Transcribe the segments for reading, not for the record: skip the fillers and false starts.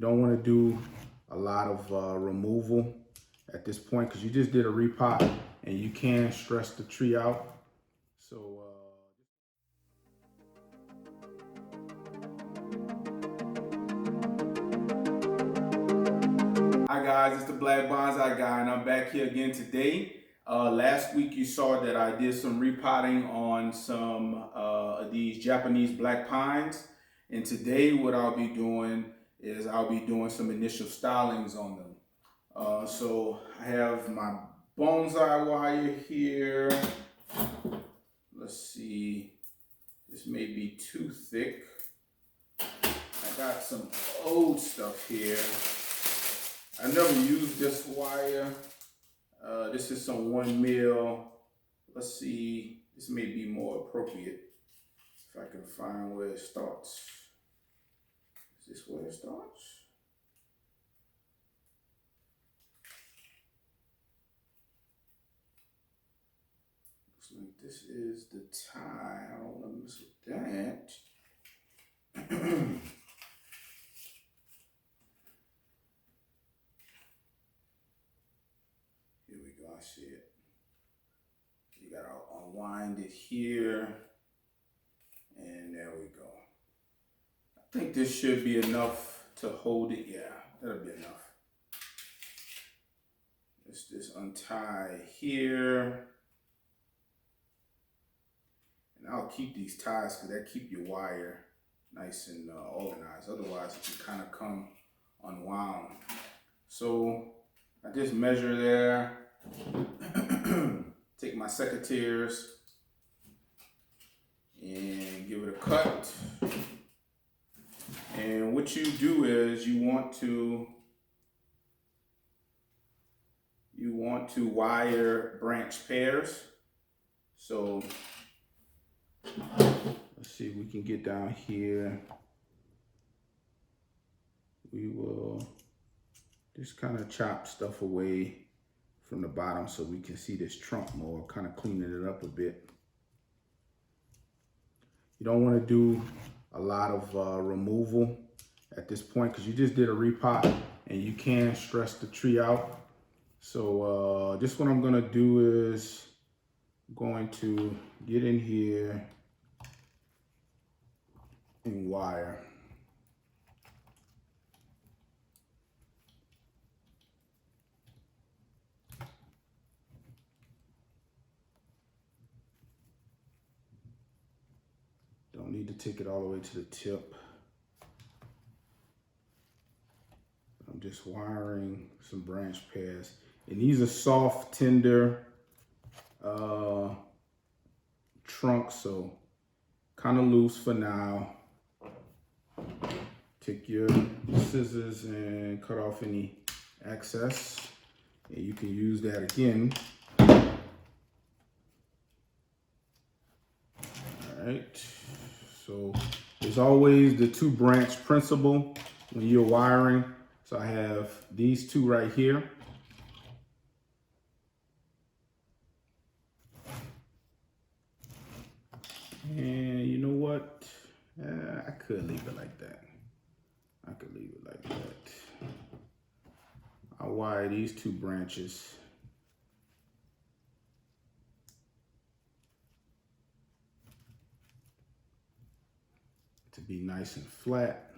You don't want to do a lot of removal at this point because you just did a repot and you can stress the tree out. So hi guys, it's the Black Bonsai Guy and I'm back here again today. Last week you saw that I did some repotting on some of these Japanese black pines, and today what I'll be doing is I'll be doing some initial stylings on them. So I have my bonsai wire here. Let's see, this may be too thick. I got some old stuff here. I never used this wire. This is some 1 mil. Let's see, this may be more appropriate if I can find where it starts. Is this where it starts? Looks like this is the tie. I don't want to mess with that. I see it. You gotta unwind it here, and there we go. I think this should be enough to hold it. Yeah, that'll be enough. Let's just untie here, and I'll keep these ties because that keep your wire nice and organized. Otherwise, it can kind of come unwound. So I just measure there. Take my secateurs and give it a cut. And what you do is you want to wire branch pairs. So let's see if we can get down here. We will just kind of chop stuff away from the bottom so we can see this trunk more, kind of cleaning it up a bit. You don't want to do a lot of removal at this point because you just did a repot and you can stress the tree out. So just what I'm going to do is I'm going to get in here and wire. Don't need to take it all the way to the tip. I'm just wiring some branch pairs. And these are soft, tender trunks, so kind of loose for now. Take your scissors and cut off any excess. And you can use that again. All right. So there's always the 2 branch principle when you're wiring. So I have these 2 right here. And you know what? I could leave it like that. I could leave it like that. I'll wire these 2 branches. To be nice and flat.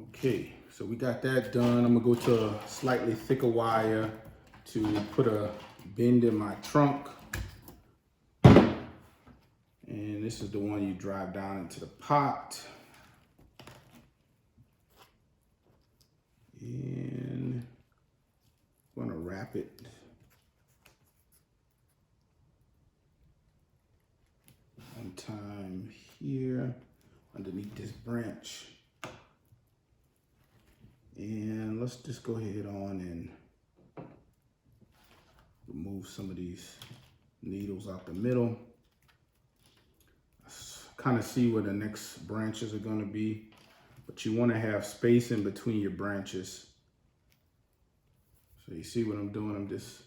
Okay, so we got that done. I'm gonna go to a slightly thicker wire to put a bend in my trunk. And this is the one you drive down into the pot. And I'm gonna wrap it one time here underneath this branch. And let's just go ahead on and remove some of these needles out the middle. Kind of see where the next branches are going to be, but you want to have space in between your branches. So you see what I'm doing? I'm just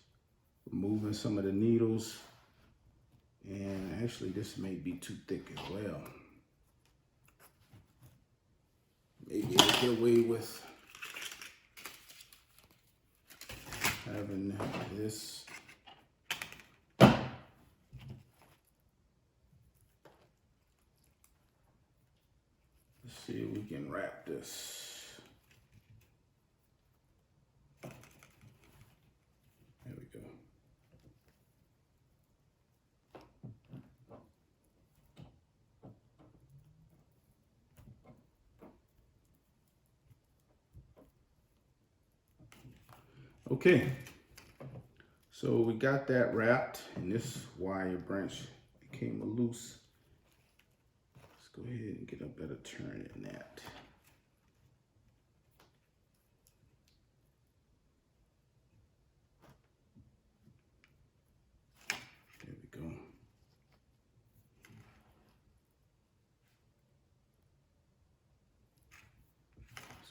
removing some of the needles. And actually this may be too thick as well. Maybe I'll get away with having this. Let's see if we can wrap this. There we go. Okay, so we got that wrapped, and this wire branch became loose. Let's go ahead and get a better turn in that. There we go.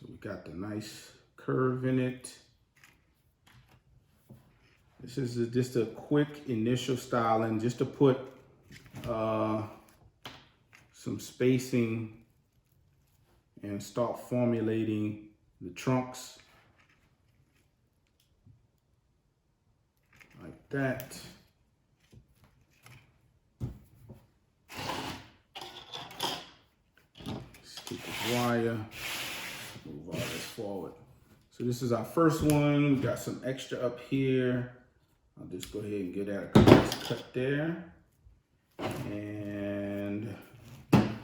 So we got the nice curve in it. This is just a quick initial styling, just to put some spacing and start formulating the trunks like that. Let's keep this wire, move all this forward. So this is our first one. We got some extra up here. I'll just go ahead and get that a nice cut there. And I'm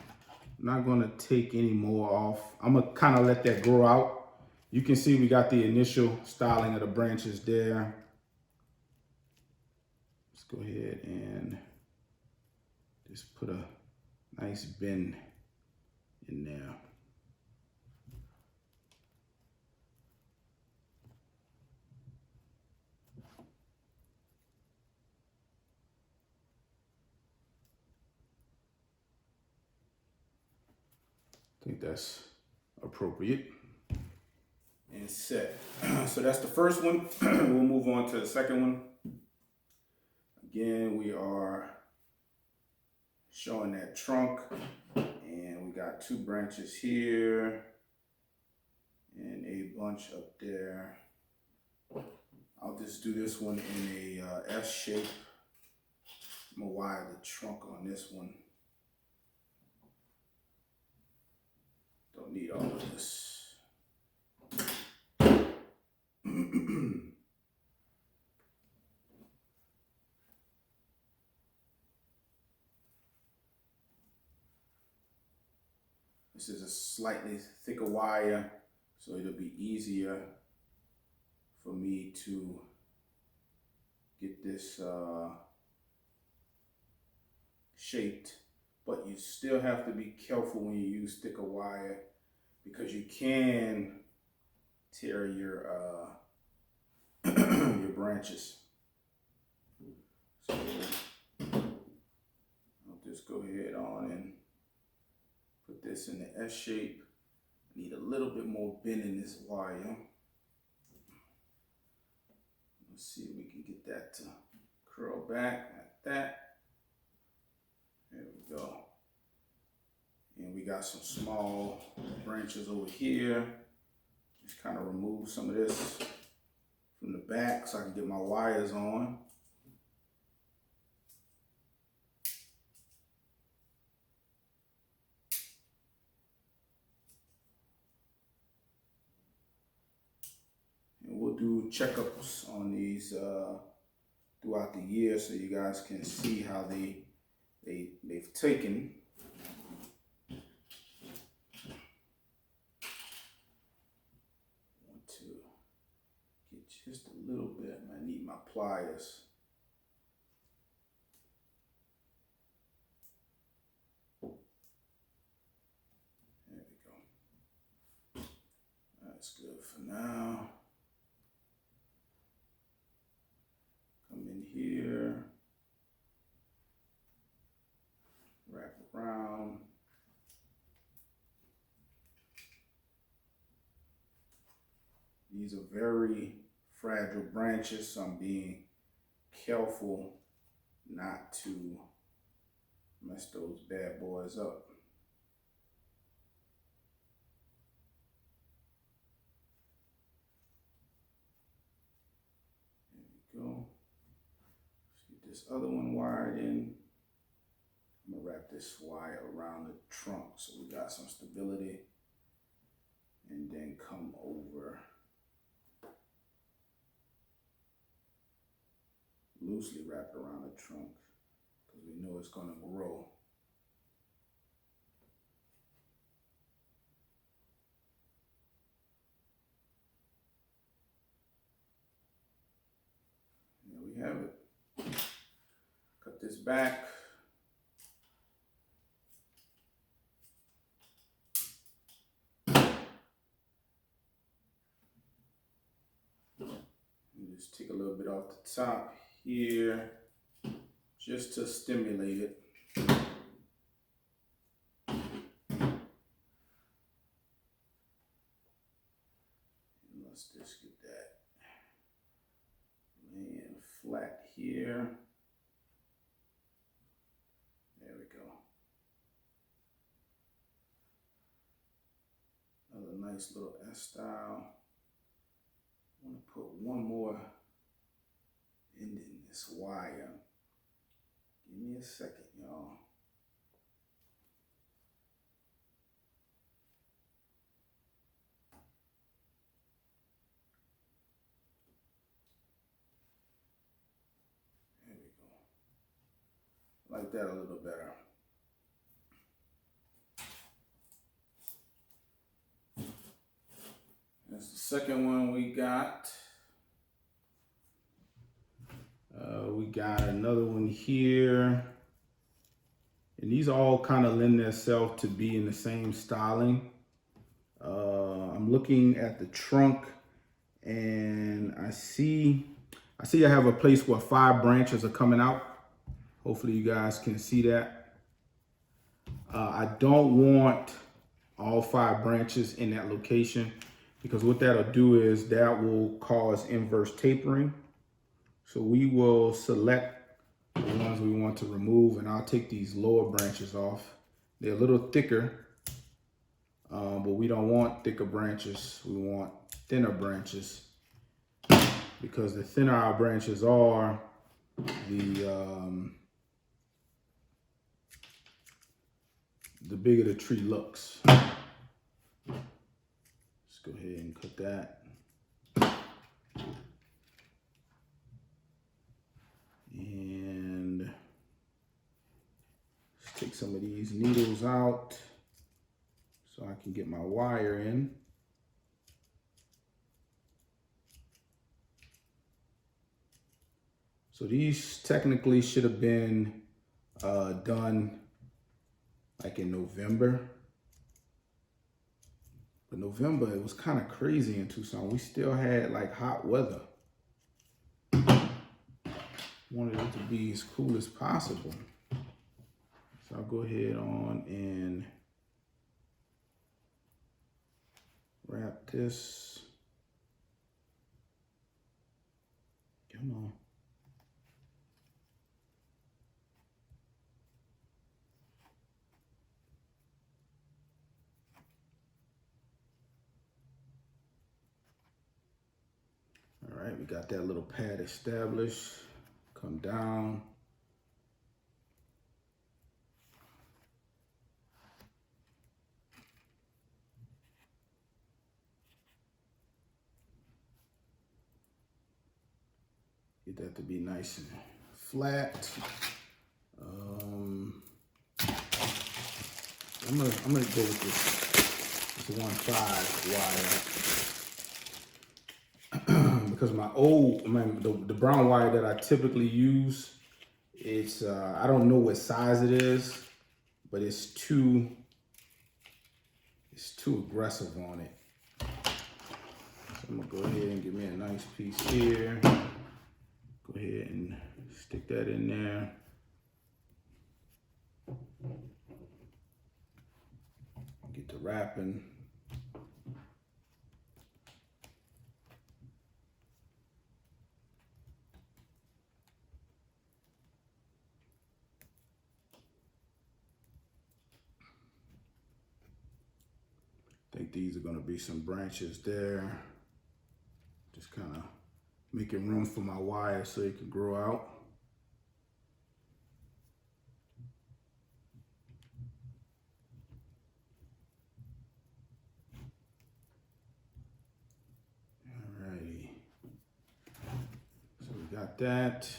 not gonna take any more off. I'm gonna kind of let that grow out. You can see we got the initial styling of the branches there. Let's go ahead and just put a nice bend in there. I think that's appropriate and set. So that's the first one. We'll move on to the second one. Again, we are showing that trunk, and we got 2 branches here and a bunch up there. I'll just do this one in a S shape. I'm gonna wire the trunk on this one. Don't need all of this. This is a slightly thicker wire, so it'll be easier for me to get this shaped. But you still have to be careful when you use thicker wire, because you can tear your your branches. So I'll just go ahead on and put this in the S shape. I need a little bit more bend in this wire. Let's see if we can get that to curl back like that. There we go. And we got some small branches over here. Just kind of remove some of this from the back so I can get my wires on. And we'll do checkups on these throughout the year so you guys can see how they've taken. Want to get just a little bit. I need my pliers. There we go. That's good for now. Come in here. Wrap around. These are very fragile. fragile branches, so I'm being careful not to mess those bad boys up. There we go. Let's get this other one wired in. I'm gonna wrap this wire around the trunk so we got some stability, and then come over loosely wrapped around the trunk because we know it's gonna grow. There we have it. Cut this back. Just take a little bit off the top here just to stimulate it. And let's just get that laying flat here. There we go. Another nice little S-style. I want to put one more end in this wire. Give me a second, y'all. There we go. Like that a little better. That's the second one we got. We got another one here. And these all kind of lend themselves to be in the same styling. I'm looking at the trunk and I see I have a place where 5 branches are coming out. Hopefully you guys can see that. I don't want all 5 branches in that location because what that'll do is that will cause inverse tapering. So we will select the ones we want to remove, and I'll take these lower branches off. They're a little thicker, but we don't want thicker branches. We want thinner branches because the thinner our branches are, the bigger the tree looks. Let's go ahead and cut that. And let's take some of these needles out so I can get my wire in. So these technically should have been done like in November. But November, it was kind of crazy in Tucson. We still had like hot weather. Wanted it to be as cool as possible. So I'll go ahead on and wrap this. Come on. All right, we got that little pad established. Come down. Get that to be nice and flat. I'm gonna go with this 1.5 wire because the brown wire that I typically use, it's I don't know what size it is, but it's too aggressive on it. So I'm gonna go ahead and give me a nice piece here. Go ahead and stick that in there. Get the wrapping. I think these are gonna be some branches there. Just kind of making room for my wire so it can grow out. Alrighty. So we got that.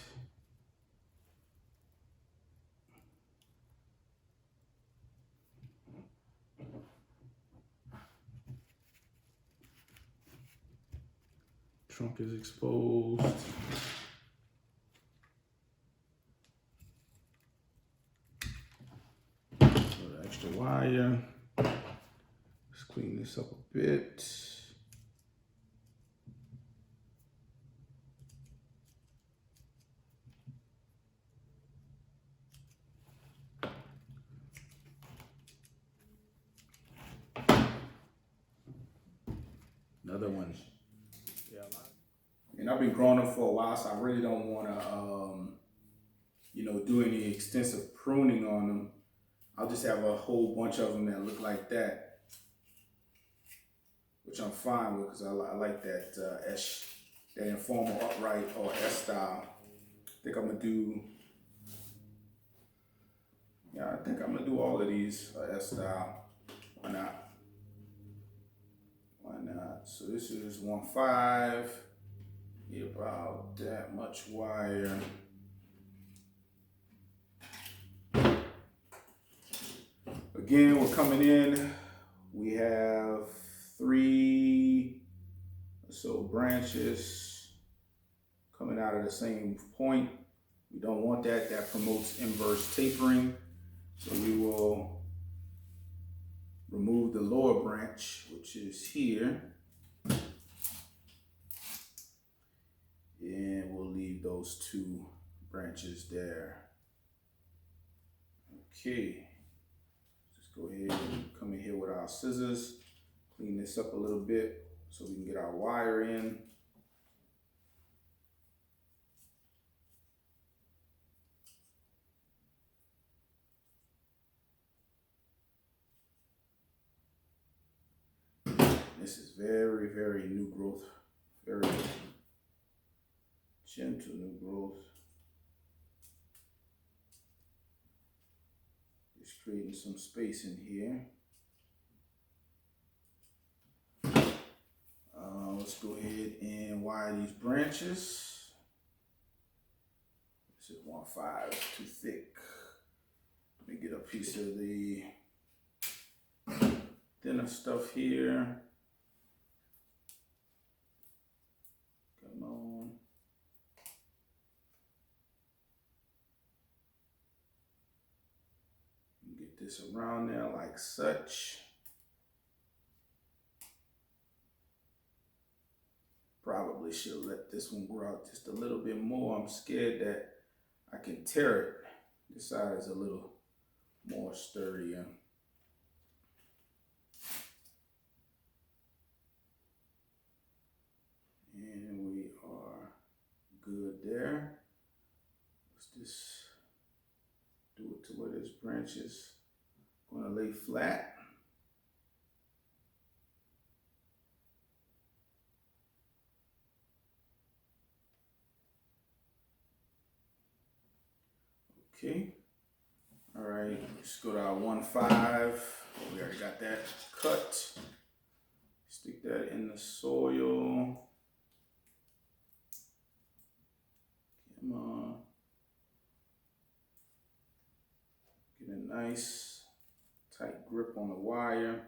Trunk is exposed. A little extra wire. Let's clean this up a bit. Another one. Yeah, and I've been growing them for a while, so I really don't want to, do any extensive pruning on them. I'll just have a whole bunch of them that look like that, which I'm fine with because I like that that informal upright or S style. I think I'm gonna do. Yeah, I think I'm gonna do all of these S style. Why not? Why not? So this is 1.5. Get about that much wire. Again, we're coming in. We have 3 or so branches coming out of the same point. We don't want that. That promotes inverse tapering. So we will remove the lower branch, which is here. And we'll leave those 2 branches there. Okay. Go ahead and come in here with our scissors, clean this up a little bit so we can get our wire in. This is very, very new growth, very gentle new growth. Just creating some space in here. Let's go ahead and wire these branches. This is 1.5, too thick. Let me get a piece of the thinner stuff here. Come on. Get this around there like such. Probably should let this one grow out just a little bit more. I'm scared that I can tear it. This side is a little more sturdier. And we are good there. Let's just do it to where this branch is going to lay flat. Okay. All right, let's go to our 1.5. We already got that cut. Stick that in the soil. Come on. Get a nice tight grip on the wire.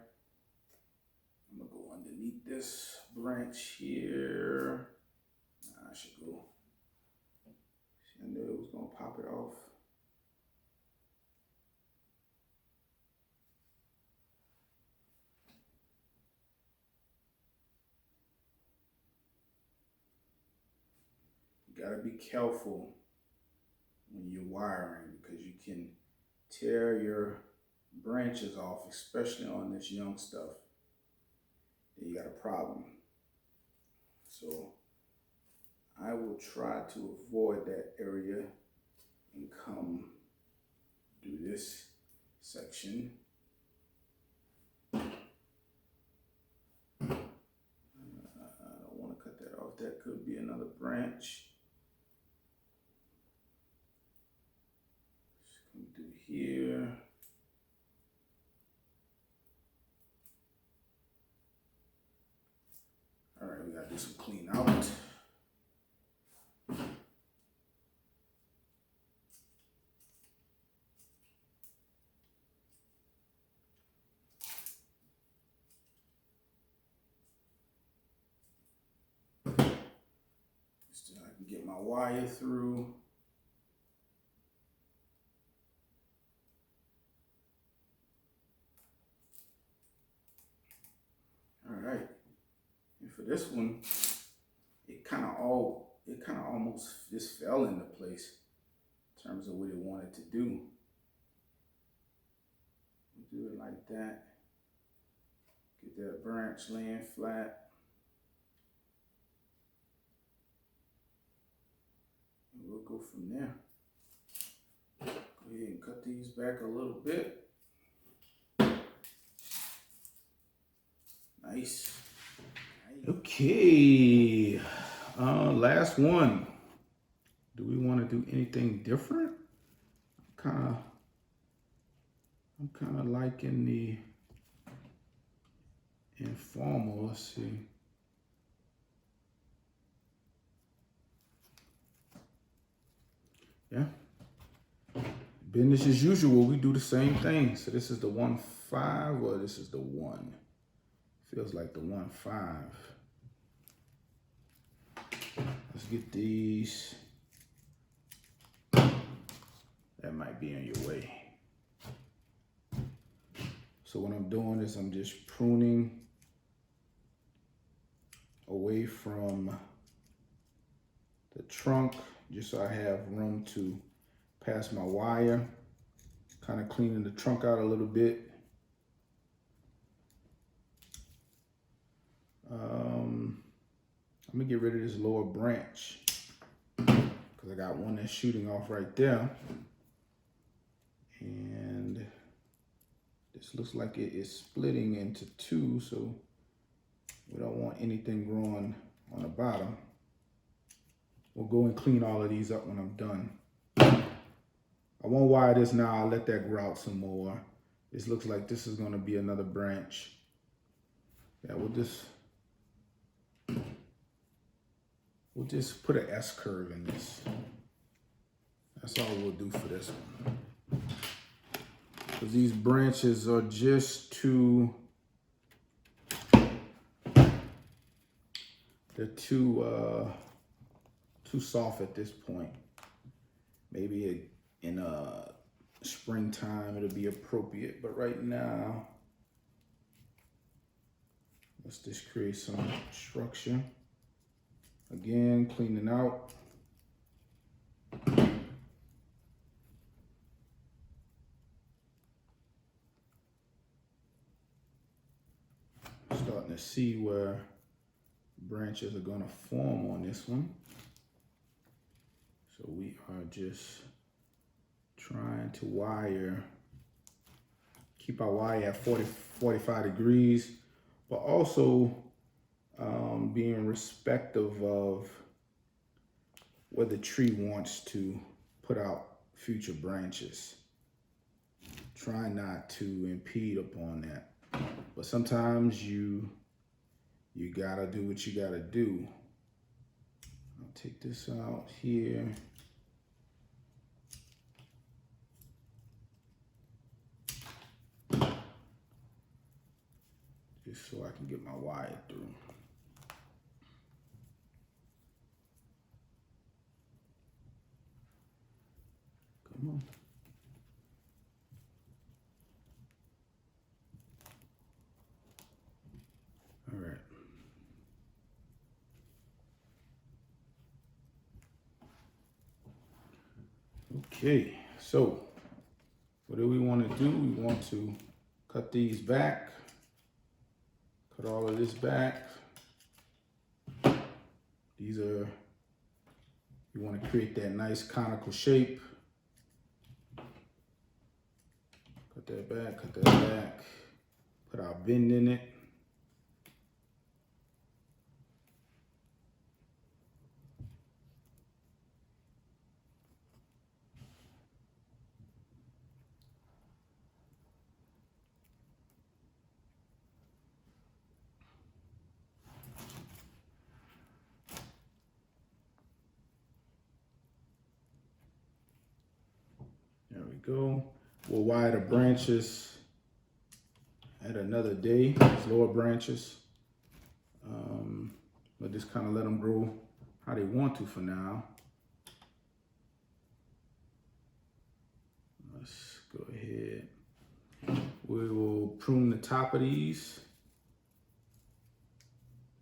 I'm gonna go underneath this branch here. Nah, I should go. See, I knew it was gonna pop it off. You gotta be careful when you're wiring because you can tear your branches off, especially on this young stuff. Then you got a problem. So I will try to avoid that area and come do this section. another branch. Just come through here. All right, we gotta do some clean out. So I can get my wire through. All right, and for this one, it kind of almost just fell into place in terms of what it wanted to do. We do it like that. Get that branch laying flat. And we'll go from there. Go ahead and cut these back a little bit. Nice. Okay, last one. Do we want to do anything different? I'm kind of liking the informal. Let's see. Yeah. Business as usual. We do the same thing. So this is the 1.5 or this is the 1. Feels like the 1.5. Let's get these. That might be in your way. So what I'm doing is I'm just pruning away from the trunk, just so I have room to pass my wire. Kind of cleaning the trunk out a little bit. I'm gonna get rid of this lower branch because I got one that's shooting off right there. And this looks like it is splitting into 2, so we don't want anything growing on the bottom. We'll go and clean all of these up when I'm done. I won't wire this now. I'll let that grow out some more. This looks like this is gonna be another branch. Yeah, we'll just put an S curve in this. That's all we'll do for this one. Because these branches are just too, they're too soft at this point. Maybe in springtime it'll be appropriate, but right now, let's just create some structure. Again, cleaning out. Starting to see where branches are going to form on this one. So we are just trying to wire, keep our wire at 45 degrees, but also being respective of where the tree wants to put out future branches. Try not to impede upon that. But sometimes you gotta do what you gotta do. I'll take this out here. Just so I can get my wire through. Come on. All right. Okay, so what do we want to do? We want to cut these back, cut all of this back. These are, you want to create that nice conical shape. Cut that back, cut that back, put our bend in it. There we go. We'll wire the branches at another day, these lower branches. But just kind of let them grow how they want to for now. Let's go ahead. We will prune the top of these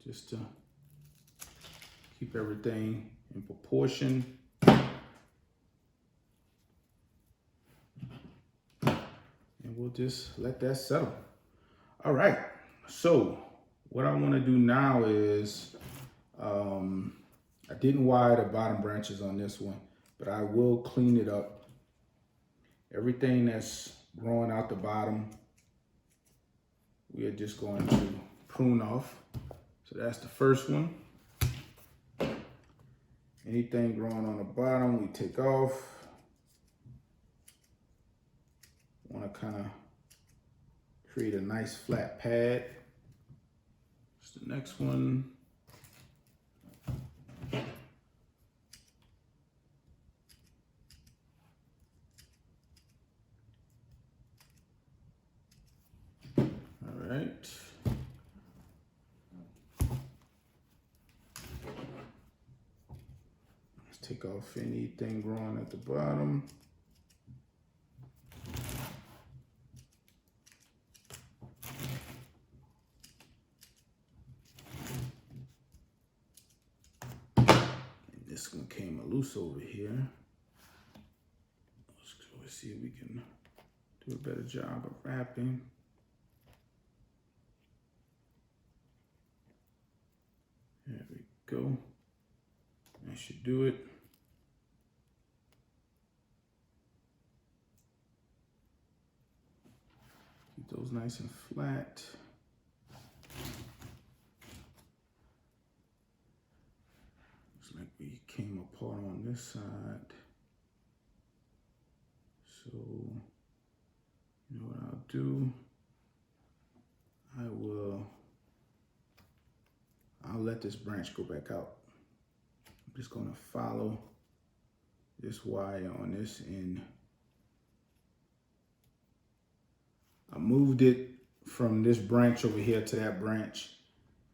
just to keep everything in proportion. And we'll just let that settle. All right, so what I want to do now is, I didn't wire the bottom branches on this one, but I will clean it up. Everything that's growing out the bottom, we are just going to prune off. So that's the first one. Anything growing on the bottom, we take off. Want to kind of create a nice flat pad. That's the next one. All right. Let's take off anything growing at the bottom. This one came loose over here. Let's see if we can do a better job of wrapping. There we go. That should do it. Keep those nice and flat. Like we came apart on this side. So, you know what I'll do? I'll let this branch go back out. I'm just gonna follow this wire on this end. I moved it from this branch over here to that branch,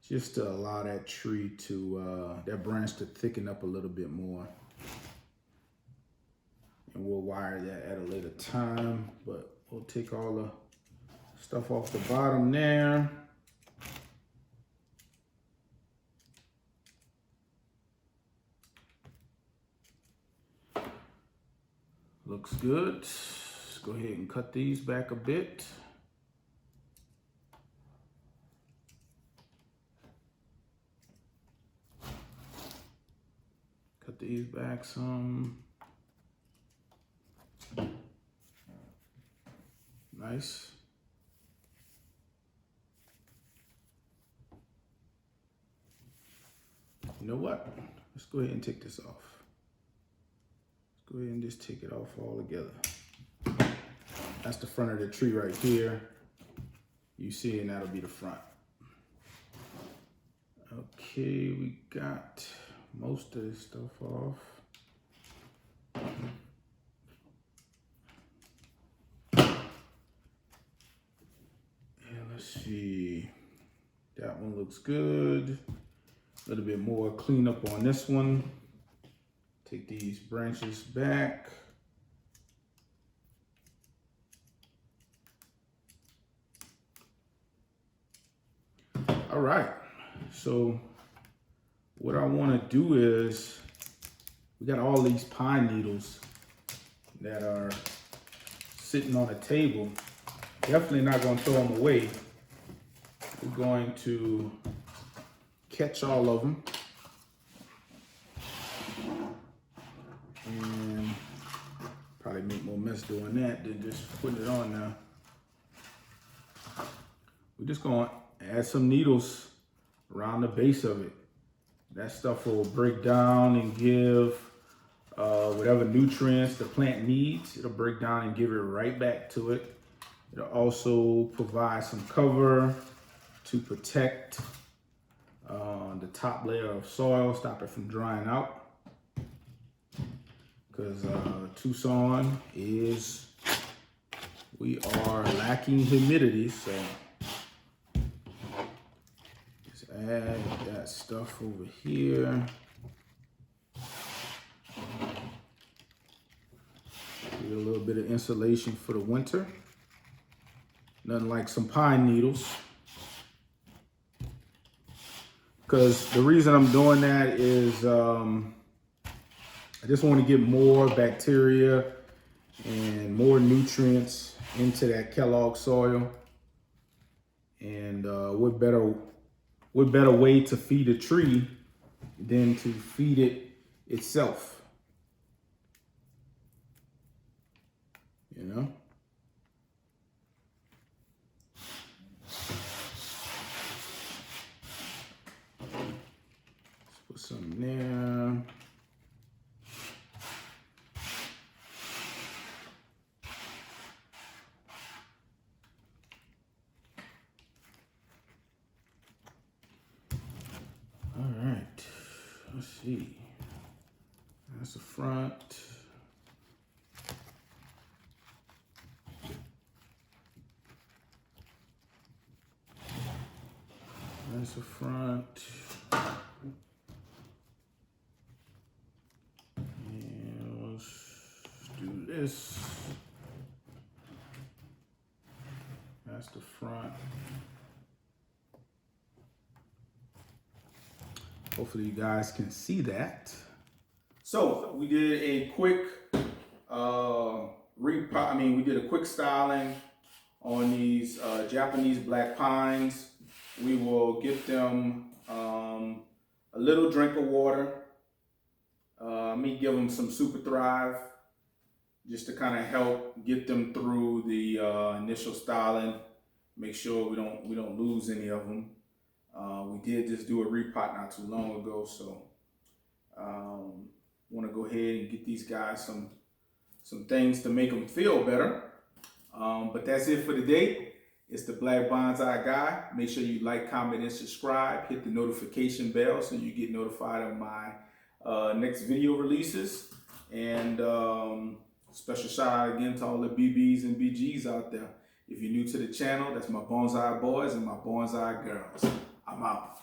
just to allow that tree to, that branch to thicken up a little bit more. And we'll wire that at a later time, but we'll take all the stuff off the bottom there. Looks good. Let's go ahead and cut these back a bit. Cut these back some. Nice. You know what? Let's go ahead and take this off. Let's go ahead and just take it off all together. That's the front of the tree right here. You see, and that'll be the front. Okay, we got most of this stuff off. Yeah, let's see. That one looks good. A little bit more cleanup on this one. Take these branches back. All right, so what I want to do is, we got all these pine needles that are sitting on a table. Definitely not going to throw them away. We're going to catch all of them and probably make more mess doing that than just putting it on now. We're just going to add some needles around the base of it. That stuff will break down and give whatever nutrients the plant needs. It'll break down and give it right back to it. It'll also provide some cover to protect the top layer of soil, stop it from drying out. because Tucson is, we are lacking humidity, so just add that stuff over here. Get a little bit of insulation for the winter. Nothing like some pine needles. Because the reason I'm doing that is I just want to get more bacteria and more nutrients into that Kellogg soil. And what better way to feed a tree than to feed it itself? You know? Let's put some there. All right, let's see. That's the front. That's the front. And let's do this. That's the front. Hopefully you guys can see that. So we did a quick we did a quick styling on these Japanese black pines. We will get them a little drink of water. Me give them some Super Thrive just to kind of help get them through the initial styling. Make sure we don't lose any of them. We did just do a repot not too long ago, so want to go ahead and get these guys some things to make them feel better. But that's it for today. It's the Black Bonsai Guy. Make sure you like, comment, and subscribe. Hit the notification bell so you get notified of my next video releases. And special shout out again to all the BBs and BGs out there. If you're new to the channel, that's my bonsai boys and my bonsai girls. I'm out.